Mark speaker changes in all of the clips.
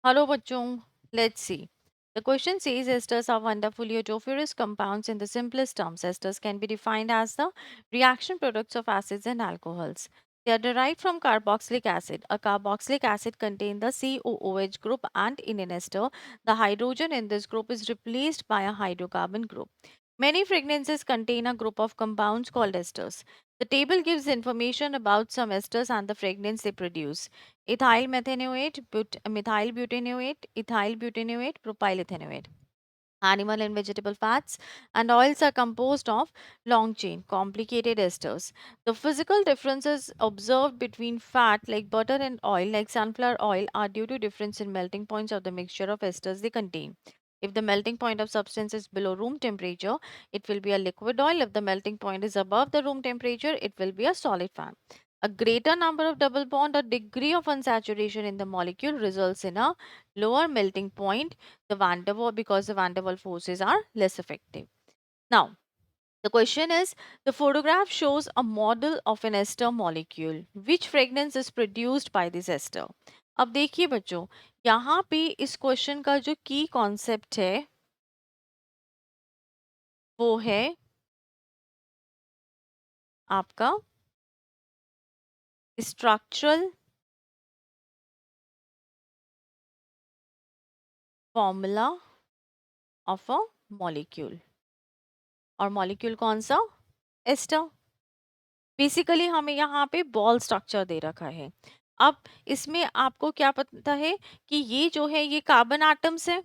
Speaker 1: Hello, bachchon. Let's see. The question says esters are wonderfully autophorous compounds. In the simplest terms, esters can be defined as the reaction products of acids and alcohols. They are derived from carboxylic acid. A carboxylic acid contains the COOH group, and in an ester, the hydrogen in this group is replaced by a hydrocarbon group. Many fragrances contain a group of compounds called esters. The table gives information about some esters and the fragrance they produce. Ethyl methanoate, methyl butanoate, ethyl butanoate, propyl ethanoate. Animal and vegetable fats and oils are composed of long chain, complicated esters. The physical differences observed between fat like butter and oil like sunflower oil are due to difference in melting points of the mixture of esters they contain. If the melting point of substance is below room temperature, it will be a liquid oil. If the melting point is above the room temperature, it will be a solid fat. A greater number of double bond or degree of unsaturation in the molecule results in a lower melting point, the van der Waals, because the van der Waals forces are less effective. Now, the question is, the photograph shows a model of an ester molecule. Which fragrance is produced by this ester? अब देखिए बच्चों, यहाँ पे इस question का जो की concept है वो है आपका structural formula of a molecule. और मॉलिक्यूल कौन सा? एस्टर. बेसिकली हमें यहाँ पे बॉल स्ट्रक्चर दे रखा है. अब इसमें आपको क्या पता है कि ये जो है ये कार्बन एटम्स है.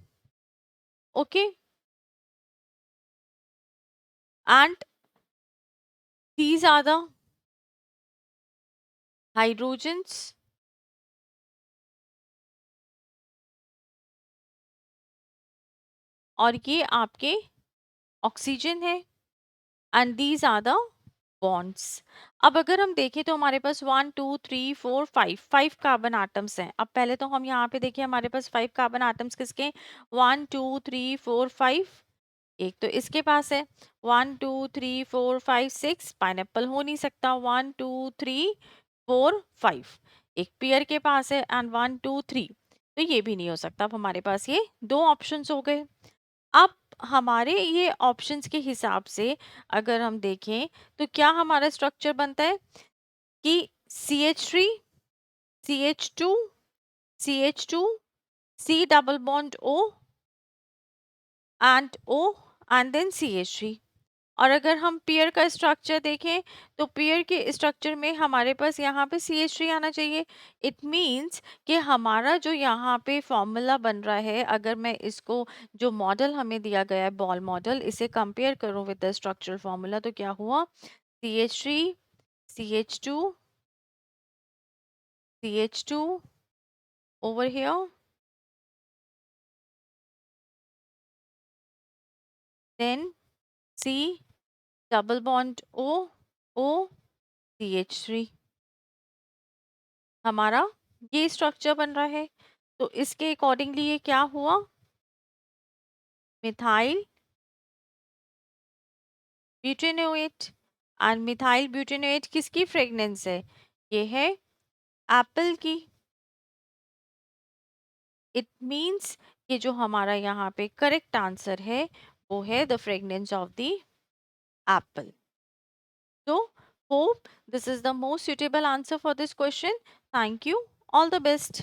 Speaker 1: Okay. And these are the hydrogens और ये आपके ऑक्सीजन है. And these are the bonds. अब अगर हम देखें तो हमारे पास 1 2 3 4 5 कार्बन एटम्स हैं. अब पहले तो हम यहाँ पे देखिए हमारे पास 5 कार्बन एटम्स किसके? 1 2 3 4 5. एक तो इसके पास है. 1 2 3 4 5 6. पाइनएप्पल हो नहीं सकता. 1 2 3 4 5. एक पेयर के पास है एंड 1 2 3. तो ये भी नहीं हो सकता. अब हमारे पास ये दो ऑप्शंस हो गए. अब हमारे ये ऑप्शंस के हिसाब से अगर हम देखें तो क्या हमारा स्ट्रक्चर बनता है कि CH3, CH2, CH2, C double bond O and O and then CH3. और अगर हम पेयर का स्ट्रक्चर देखें तो पेयर के स्ट्रक्चर में हमारे पास यहाँ पे CH3 आना चाहिए. इट मीन्स कि हमारा जो यहाँ पे फॉर्मूला बन रहा है, अगर मैं इसको जो मॉडल हमें दिया गया है बॉल मॉडल, इसे कंपेयर करूँ विद द स्ट्रक्चरल फॉर्मूला तो क्या हुआ? CH3, CH2, CH2 over here, then C double bond O, O, CH3. हमारा ये स्ट्रक्चर बन रहा है. तो इसके अकॉर्डिंगली ये क्या हुआ? मिथाइल ब्यूटेनोएट. एंड मिथाइल ब्यूटेनोएट किसकी फ्रेगनेंस है? ये है एप्पल की. इट मींस ये जो हमारा यहाँ पे करेक्ट आंसर है वो है the fragrance of the Apple. So hope this is the most suitable answer for this question. Thank you. All the best.